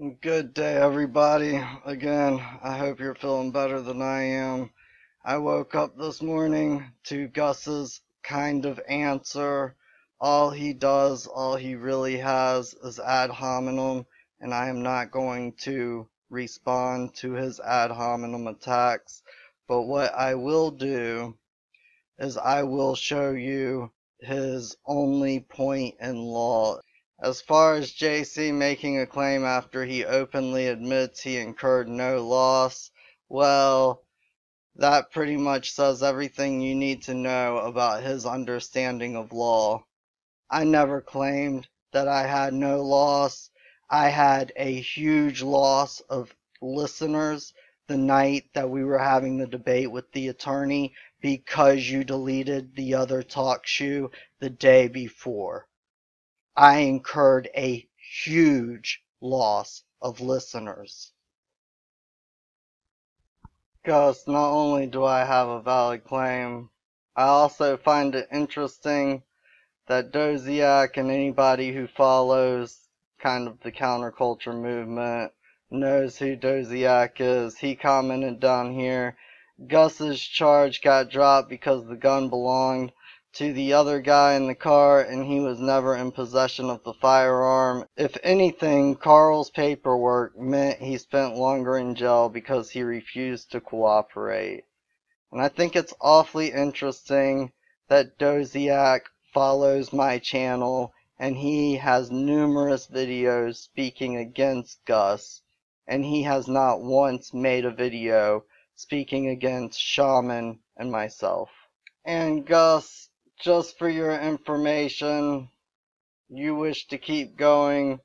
Good day, everybody. Again, I hope you're feeling better than I am. I woke up this morning to Gus's kind of answer. All he does, all he really has is ad hominem, and I am not going to respond to his ad hominem attacks. But what I will do is I will show you his only point in law. As far as JC making a claim after he openly admits he incurred no loss, well, that pretty much says everything you need to know about his understanding of law. I never claimed that I had no loss. I had a huge loss of listeners the night that we were having the debate with the attorney because you deleted the other Talkshoe the day before. I incurred a huge loss of listeners. Gus, not only do I have a valid claim, I also find it interesting that Doziak and anybody who follows kind of the counterculture movement knows who Doziak is. He commented down here, Gus's charge got dropped because the gun belonged to the other guy in the car and he was never in possession of the firearm. If anything, Karl's paperwork meant he spent longer in jail because he refused to cooperate. And I think it's awfully interesting that Doziak follows my channel and he has numerous videos speaking against Gus, and he has not once made a video speaking against Shaman and myself. And Gus, just for your information, you wish to keep going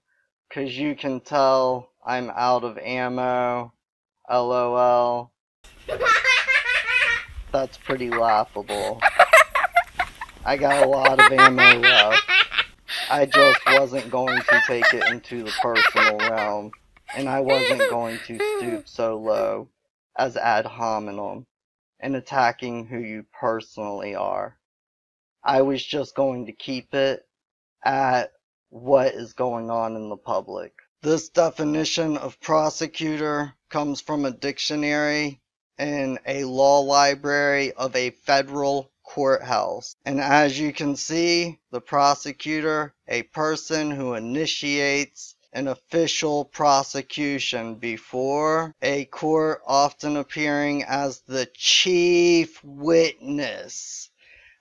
'cause you can tell I'm out of ammo. LOL. That's pretty laughable. I got a lot of ammo left. I just wasn't going to take it into the personal realm, and I wasn't going to stoop so low as ad hominem and attacking who you personally are. I was just going to keep it at what is going on in the public. This definition of prosecutor comes from a dictionary in a law library of a federal courthouse. And as you can see, the prosecutor, a person who initiates an official prosecution before a court, often appearing as the chief witness.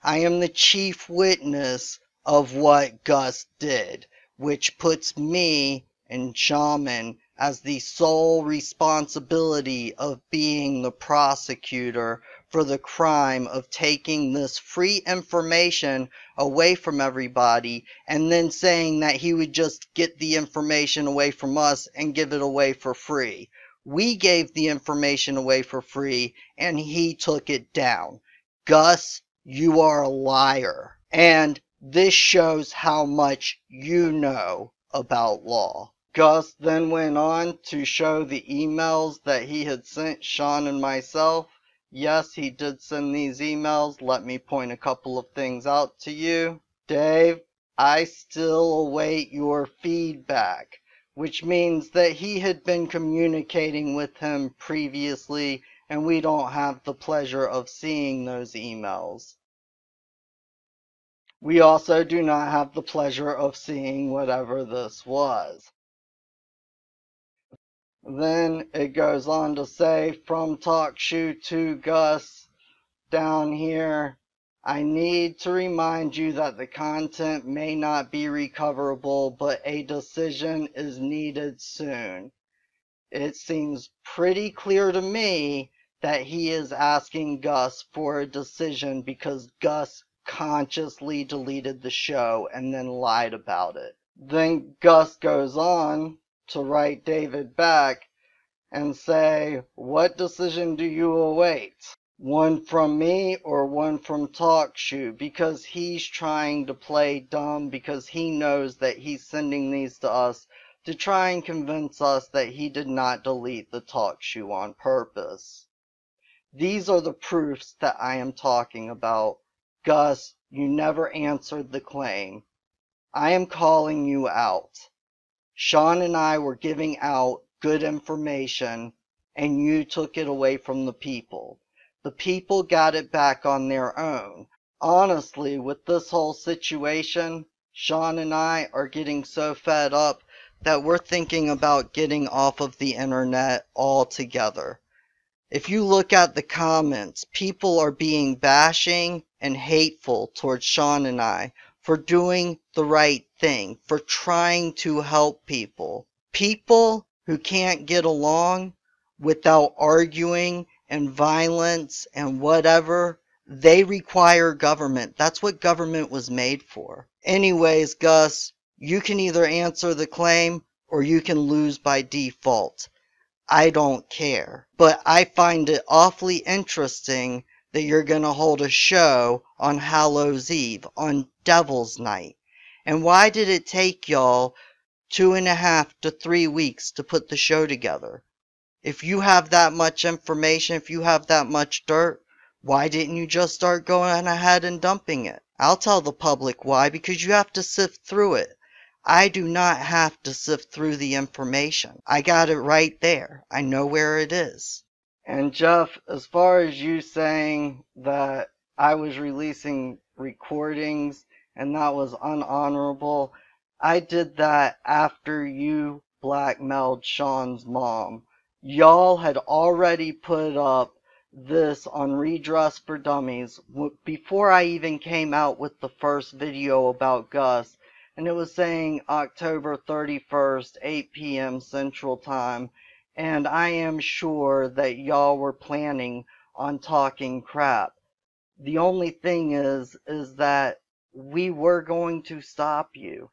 I am the chief witness of what Gus did, which puts me and Shaman as the sole responsibility of being the prosecutor for the crime of taking this free information away from everybody and then saying that he would just get the information away from us and give it away for free. We gave the information away for free and he took it down. Gus, you are a liar. And this shows how much you know about law. Gus then went on to show the emails that he had sent Shon and myself. Yes, he did send these emails. Let me point a couple of things out to you. Dave, I still await your feedback, which means that he had been communicating with him previously, and we don't have the pleasure of seeing those emails. We also do not have the pleasure of seeing whatever this was. Then it goes on to say, from Talkshoe to Gus, down here, I need to remind you that the content may not be recoverable, but a decision is needed soon. It seems pretty clear to me that he is asking Gus for a decision because Gus consciously deleted the show and then lied about it. Then Gus goes on to write David back and say, what decision do you await? One from me or one from Talkshoe? Because he's trying to play dumb because he knows that he's sending these to us to try and convince us that he did not delete the Talkshoe on purpose. These are the proofs that I am talking about. Gus, you never answered the claim. I am calling you out. Shon and I were giving out good information, and you took it away from the people. The people got it back on their own. Honestly, with this whole situation, Shon and I are getting so fed up that we're thinking about getting off of the internet altogether. If you look at the comments, people are being bashing and hateful towards Shon and I for doing the right thing, for trying to help people. People who can't get along without arguing and violence and whatever, they require government. That's what government was made for. Anyways, Gus, you can either answer the claim or you can lose by default. I don't care. But I find it awfully interesting that you're going to hold a show on Hallows Eve, on Devil's Night. And why did it take y'all 2.5 to 3 weeks to put the show together? If you have that much information, if you have that much dirt, why didn't you just start going ahead and dumping it? I'll tell the public why, because you have to sift through it. I do not have to sift through the information. I got it right there. I know where it is. And Jeff, as far as you saying that I was releasing recordings and that was unhonorable, I did that after you blackmailed Shon's mom. Y'all had already put up this on Redress for Dummies before I even came out with the first video about Gus. And it was saying October 31st, 8 p.m. Central Time, and I am sure that y'all were planning on talking crap. The only thing is that we were going to stop you.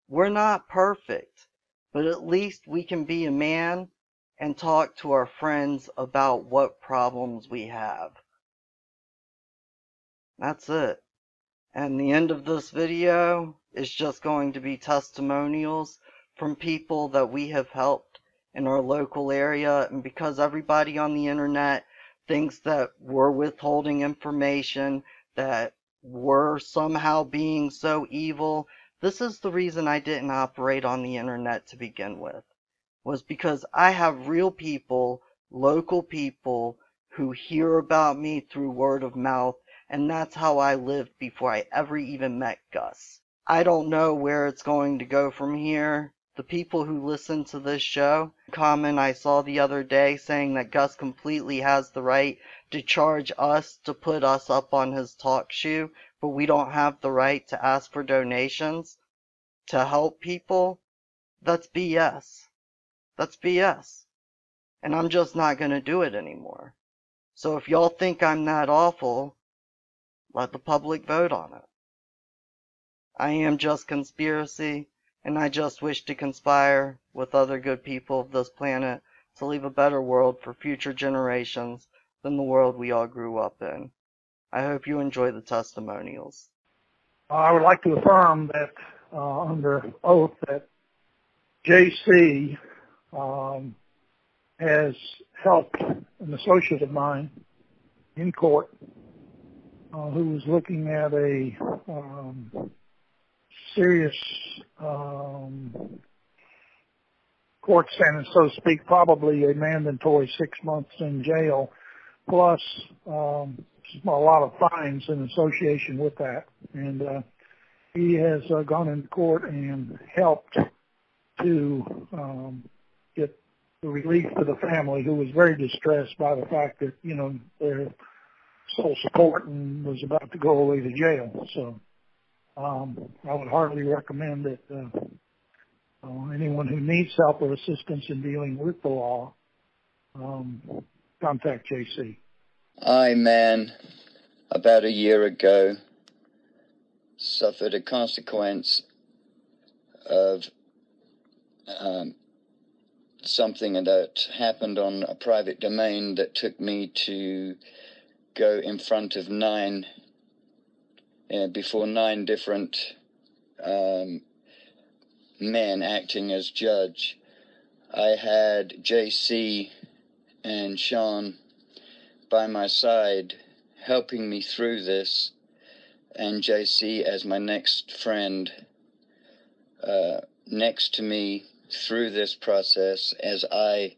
We're not perfect, but at least we can be a man and talk to our friends about what problems we have. That's it. And the end of this video is just going to be testimonials from people that we have helped in our local area. And because everybody on the internet thinks that we're withholding information, that we're somehow being so evil, this is the reason I didn't operate on the internet to begin with. Was because I have real people, local people, who hear about me through word of mouth, and that's how I lived before I ever even met Gus. I don't know where it's going to go from here. The people who listen to this show, comment I saw the other day saying that Gus completely has the right to charge us to put us up on his Talkshoe, but we don't have the right to ask for donations to help people. That's BS. That's BS. And I'm just not going to do it anymore. So if y'all think I'm that awful, let the public vote on it. I am just conspiracy, and I just wish to conspire with other good people of this planet to leave a better world for future generations than the world we all grew up in. I hope you enjoy the testimonials. I would like to affirm that under oath that JC has helped an associate of mine in court who was looking at a serious court sentence, so to speak, probably a mandatory 6 months in jail, plus a lot of fines in association with that. And he has gone into court and helped to get the relief to the family, who was very distressed by the fact that, you know, their sole support and was about to go away to jail. So I would heartily recommend that anyone who needs help or assistance in dealing with the law contact JC. I, man, about a year ago, suffered a consequence of something that happened on a private domain that took me to go in front of before nine different men acting as judge. I had JC and Shon by my side helping me through this, and JC as my next friend next to me through this process, as I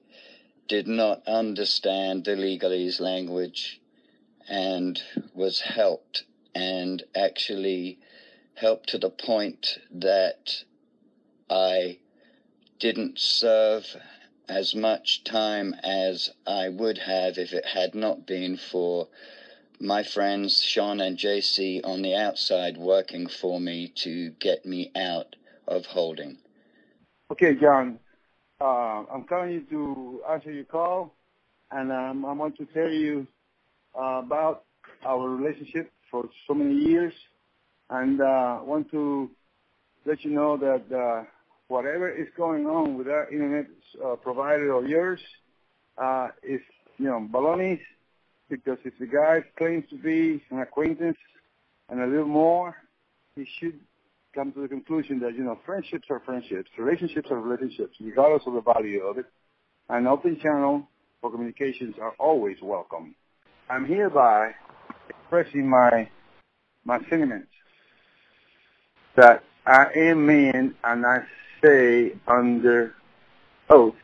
did not understand the legalese language, and was helped, and actually helped to the point that I didn't serve as much time as I would have if it had not been for my friends Shon and JC on the outside working for me to get me out of holding. Okay, John, I'm calling you to answer your call, and I want to tell you about our relationship for so many years, and want to let you know that whatever is going on with our internet provider of yours is, baloney, because if the guy claims to be an acquaintance and a little more, he should come to the conclusion that, friendships are friendships, relationships are relationships, regardless of the value of it. An open channel for communications are always welcome. I'm hereby expressing my sentiments that I am man, and I say under oath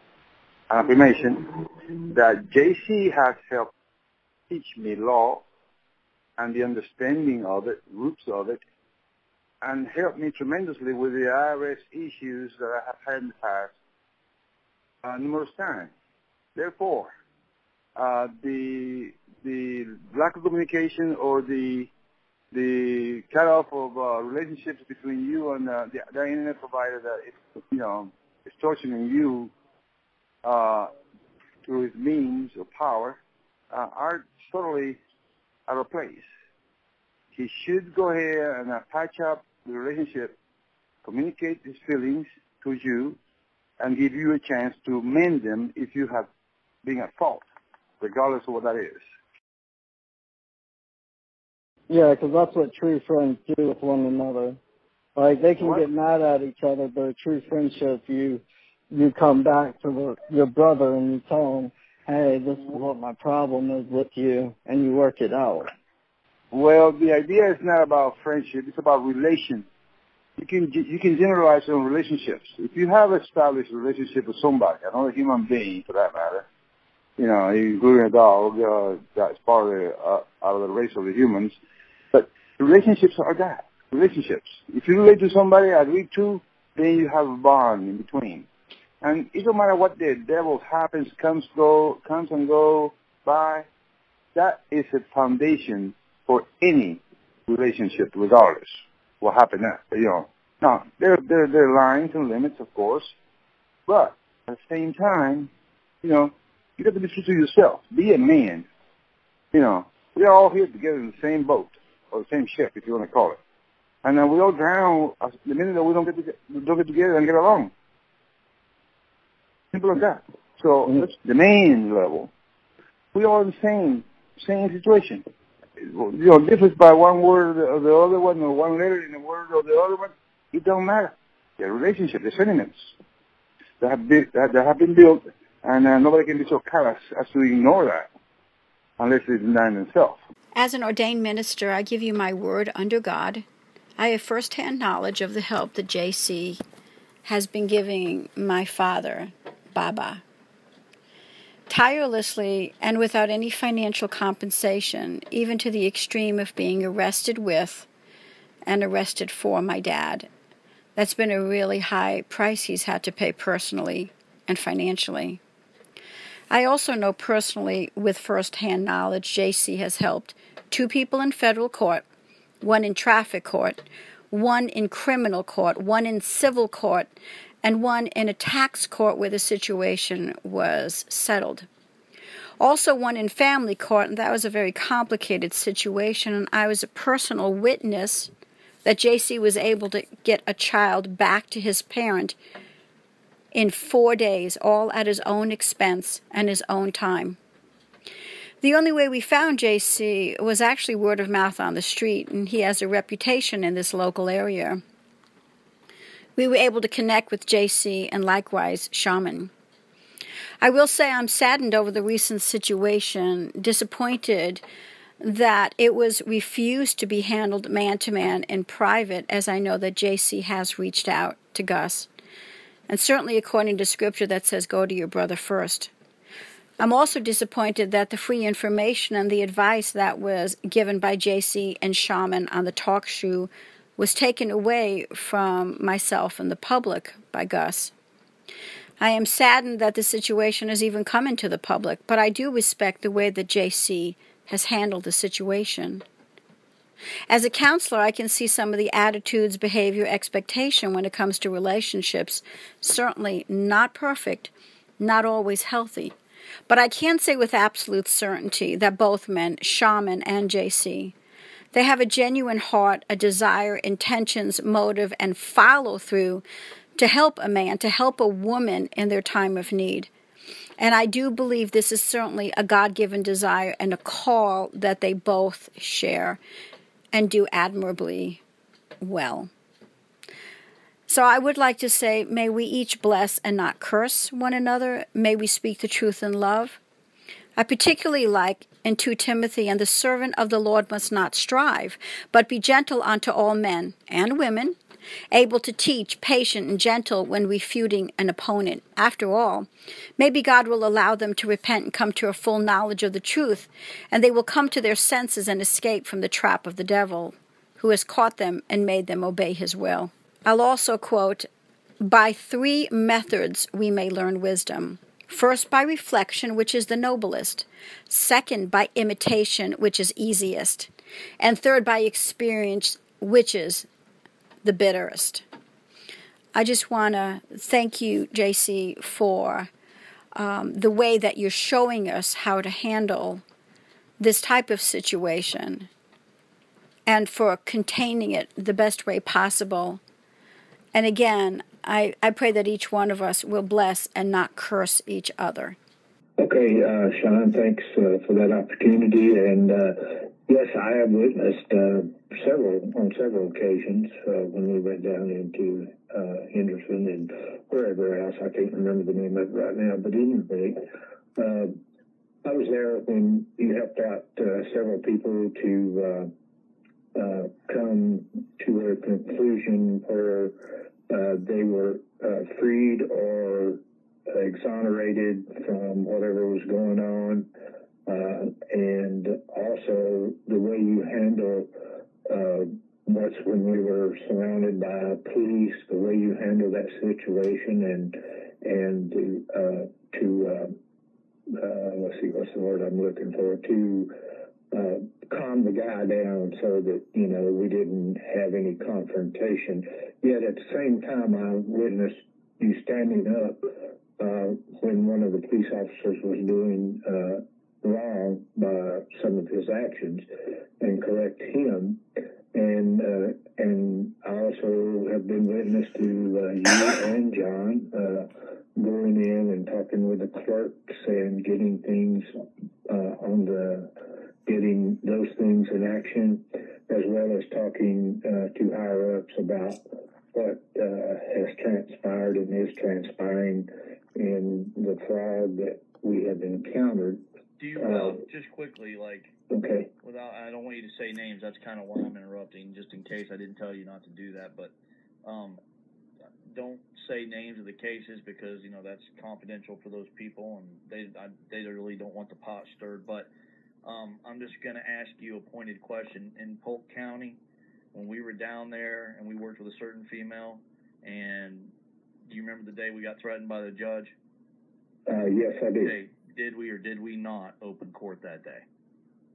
and affirmation that JC has helped teach me law and the understanding of it, roots of it, and helped me tremendously with the IRS issues that I have had in the past numerous times. Therefore, the lack of communication or the cutoff of relationships between you and the internet provider that is torturing you through his means of power are totally out of place. He should go ahead and patch up the relationship, communicate his feelings to you, and give you a chance to mend them if you have been at fault, regardless of what that is. Yeah, because that's what true friends do with one another. Like, they can get mad at each other, but a true friendship, you come back to your brother and you tell him, hey, this is what my problem is with you, and you work it out. Well, the idea is not about friendship. It's about relation. You can generalize on relationships. If you have established a relationship with somebody, another human being for that matter, including a dog that's part of the race of the humans, but relationships are that, relationships. If you relate to somebody, agree to, then you have a bond in between. And it don't matter what the devil happens, comes and go by, that is a foundation for any relationship, regardless what happened after, Now, there are lines and limits, of course, but at the same time, you got to be true to yourself. Be a man. We are all here together in the same boat, or the same ship, if you want to call it. And we all drown the minute that we don't get together and get along. Simple as that. So that's the main level. We are in the same situation. Differs by one word or the other one, or one letter in the word or the other one. It don't matter. The relationship, the sentiments that have been built, and nobody can be so callous as to ignore that unless they deny themselves. As an ordained minister, I give you my word under God. I have firsthand knowledge of the help that JC has been giving my father, Baba. Tirelessly and without any financial compensation, even to the extreme of being arrested with and arrested for my dad. That's been a really high price he's had to pay personally and financially. I also know personally, with first-hand knowledge, JC has helped 2 people in federal court, 1 in traffic court, 1 in criminal court, 1 in civil court, and 1 in a tax court where the situation was settled. Also 1 in family court, and that was a very complicated situation, and I was a personal witness that JC was able to get a child back to his parent in 4 days, all at his own expense and his own time. The only way we found JC was actually word of mouth on the street, and he has a reputation in this local area. We were able to connect with JC and likewise Shaman. I will say I'm saddened over the recent situation, disappointed that it was refused to be handled man-to-man in private, as I know that JC has reached out to Gus. and certainly according to Scripture that says go to your brother first. I'm also disappointed that the free information and the advice that was given by JC and Shon on the Talkshoe was taken away from myself and the public by Gus. I am saddened that the situation has even come into the public, but I do respect the way that JC has handled the situation. As a counselor, I can see some of the attitudes, behavior, expectation when it comes to relationships, certainly not perfect, not always healthy. But I can say with absolute certainty that both men, Shon and JC, they have a genuine heart, a desire, intentions, motive, and follow-through to help a man, to help a woman in their time of need. And I do believe this is certainly a God-given desire and a call that they both share and do admirably well. So I would like to say, may we each bless and not curse one another. May we speak the truth in love. I particularly like in 2 Timothy, and the servant of the Lord must not strive, but be gentle unto all men and women, able to teach, patient and gentle when refuting an opponent. After all, maybe God will allow them to repent and come to a full knowledge of the truth, and they will come to their senses and escape from the trap of the devil, who has caught them and made them obey his will. I'll also quote, by 3 methods we may learn wisdom. First, by reflection, which is the noblest. Second, by imitation, which is easiest. And third, by experience, which is the bitterest. I just want to thank you, JC, for the way that you're showing us how to handle this type of situation and for containing it the best way possible. And again, I pray that each one of us will bless and not curse each other. Okay, Shon, thanks for that opportunity. And yes, I have witnessed on several occasions when we went down into Henderson and wherever else. I can't remember the name of it right now. But anyway, I was there when you helped out several people to come to a conclusion where they were freed or exonerated from whatever was going on, and also the way you handle what's when we were surrounded by police, the way you handle that situation, and to let's see, what's the word I'm looking for, to calm the guy down so that, you know, we didn't have any confrontation. Yet at the same time, I witnessed you standing up when one of the police officers was doing wrong by some of his actions and correct him. And I also have been witness to you and John going in and talking with the clerks and getting things getting those things in action, as well as talking to higher ups about what has transpired and is transpiring in the fraud that we have encountered. Do you, just quickly, okay, without, I don't want you to say names, that's kind of why I'm interrupting, just in case I didn't tell you not to do that, but don't say names of the cases because, you know, that's confidential for those people, and they really don't want the pot stirred, but I'm just going to ask you a pointed question. In Polk County, when we were down there and we worked with a certain female, and do you remember the day we got threatened by the judge? Yes, I do. Okay. Did we or did we not open court that day?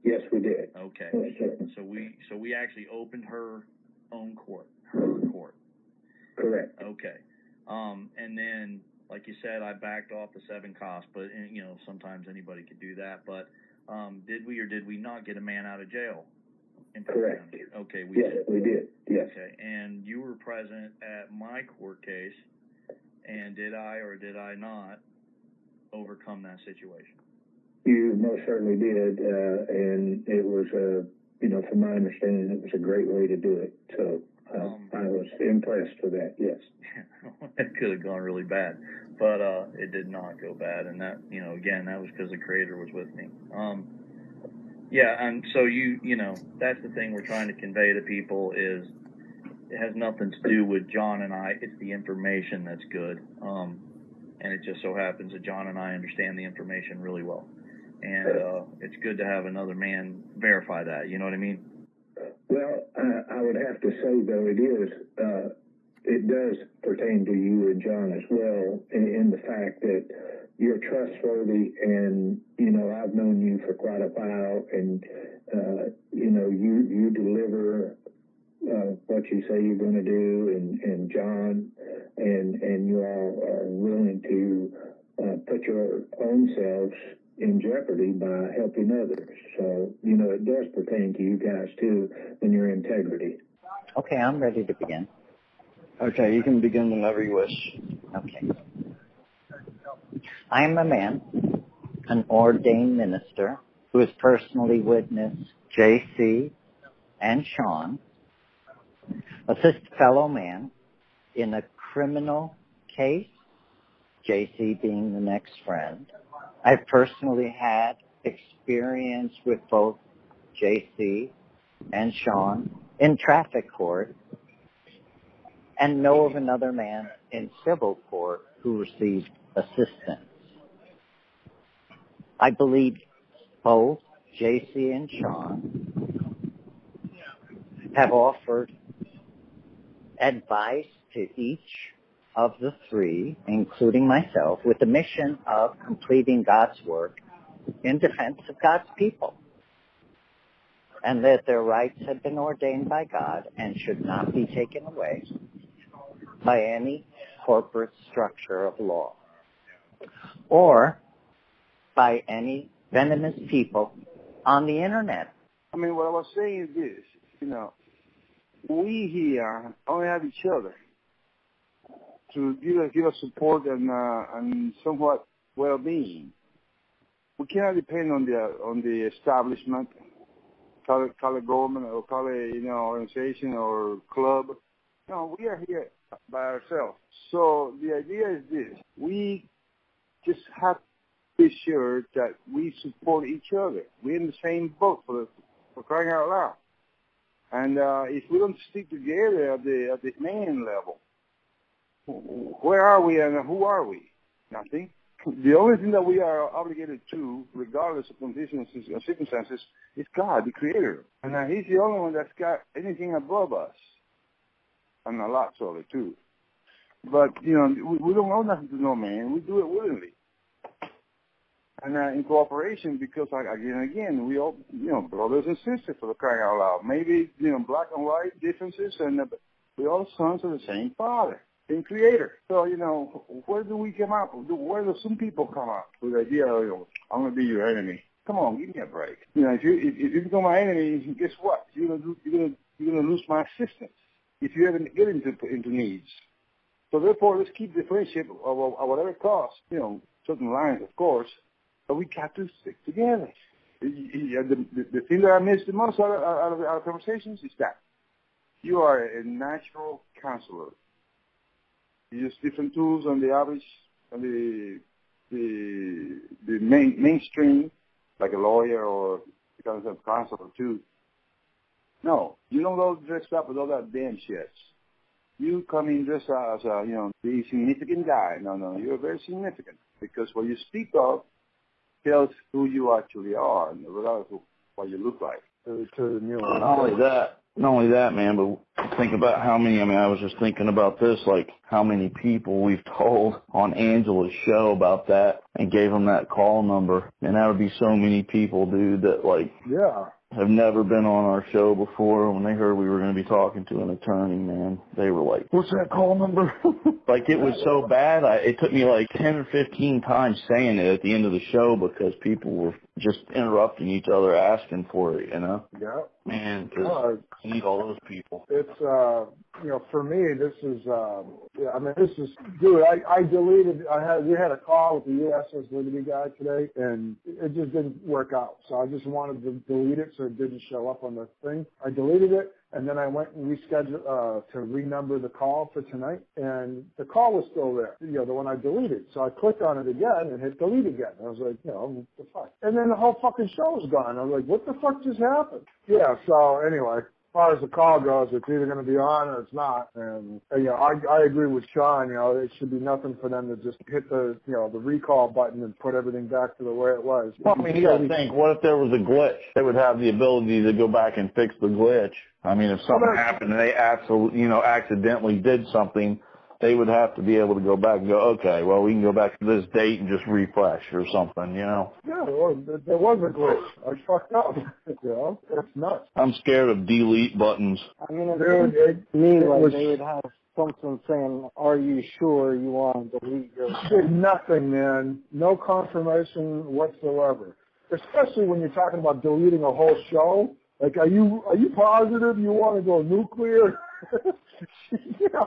Yes, we did. Okay. Yes, so we actually opened her own court, her court. Correct. Okay. And then, like you said, I backed off the 7 cops, but, you know, sometimes anybody could do that. But did we or did we not get a man out of jail? Correct. Okay. Yes, we did. Yes. Okay. And you were present at my court case, and did I or did I not overcome that situation? You most certainly did, and it was, you know, from my understanding, it was a great way to do it. So I was impressed with that, yes. It could have gone really bad, but it did not go bad, and that, you know, again, that was because the Creator was with me. Yeah, and so you know, that's the thing we're trying to convey to people is it has nothing to do with John and I. It's the information that's good. And it just so happens that John and I understand the information really well. And it's good to have another man verify that. You know what I mean? Well, I would have to say, though, it does pertain to you and John as well, in the fact that you're trustworthy, and, you know, I've known you for quite a while, and, you know, you deliver what you say you're going to do, and John, and you all are willing to put your own selves in jeopardy by helping others. So, you know, it does pertain to you guys, too, and your integrity. Okay, I'm ready to begin. Okay, you can begin whenever you wish. Okay. I am a man, an ordained minister, who has personally witnessed J.C. and Shon assist fellow man in a criminal case, J.C. being the next friend. I've personally had experience with both J.C. and Shon in traffic court, and know of another man in civil court who received assistance. I believe both J.C. and Shon have offered advice to each of the three, including myself, with the mission of completing God's work in defense of God's people, and that their rights have been ordained by God and should not be taken away by any corporate structure of law or by any venomous people on the internet. I mean, what I was saying is this, you know, we here only have each other to give us support and somewhat well-being. We cannot depend on the establishment, call it government or call it, you know, organization or club. No, we are here by ourselves. So the idea is this: we just have to be sure that we support each other. We're in the same boat for crying out loud. And if we don't stick together at the main level, where are we and who are we? Nothing. The only thing that we are obligated to, regardless of conditions and circumstances, is God, the Creator. And He's the only one that's got anything above us. And a lot of it, too. But, you know, we don't owe nothing to no man. We do it willingly. And in cooperation, because, again, we all, you know, brothers and sisters, for the crying out loud. Maybe, you know, black and white differences, and we're all sons of the same Father and Creator. So, you know, where do we come up? Where do some people come up with the idea of, you know, I'm going to be your enemy? Come on, give me a break. You know, if you become my enemy, guess what? You're gonna lose my assistance if you ever get into needs. So therefore, let's keep the friendship at whatever cost. You know, certain lines, of course. But we got to stick together. The thing that I miss the most out of our conversations is that you are a natural counselor. You use different tools on the average, on the mainstream, like a lawyer or a counselor too. No, you don't go dressed up with all that damn shit. You come in dressed as a, you know, the significant guy. No, you're very significant because what you speak of tells who you actually are, regardless of what you look like. Not only that, man, but think about how many, I mean, I was just thinking about this, like how many people we've told on Angela's show about that and gave them that call number. And that would be so many people, dude, that like, yeah, have never been on our show before. When they heard we were going to be talking to an attorney, man, they were like, what's that call number? Like, it was so bad, it took me like 10 or 15 times saying it at the end of the show because people were just interrupting each other asking for it, you know? Yeah. Man, because I need all those people. It's, you know, for me, this is, dude, I deleted, we had a call with the U.S.S. Liberty guy today, and it just didn't work out. So I just wanted to delete it so it didn't show up on the thing. I deleted it, and then I went and rescheduled to renumber the call for tonight, and the call was still there, you know, the one I deleted. So I clicked on it again and hit delete again. I was like, you know, what the fuck? And then the whole fucking show was gone. I was like, what the fuck just happened? Yeah, so anyway, far as the call goes, it's either going to be on or it's not. And I agree with Shon. It should be nothing for them to just hit the the recall button and put everything back to the way it was. Well, I mean, you got to think, what if there was a glitch? They would have the ability to go back and fix the glitch. I mean, if something happened and they accidentally did something, they would have to be able to go back and go, okay, well, we can go back to this date and just refresh or something, Yeah, well, there was a glitch. I fucked up. It's nuts. I'm scared of delete buttons. I mean, it was, they would have something saying, are you sure you want to delete your... Did nothing, man. No confirmation whatsoever. Especially when you're talking about deleting a whole show. Like, are you positive you want to go nuclear? Yeah.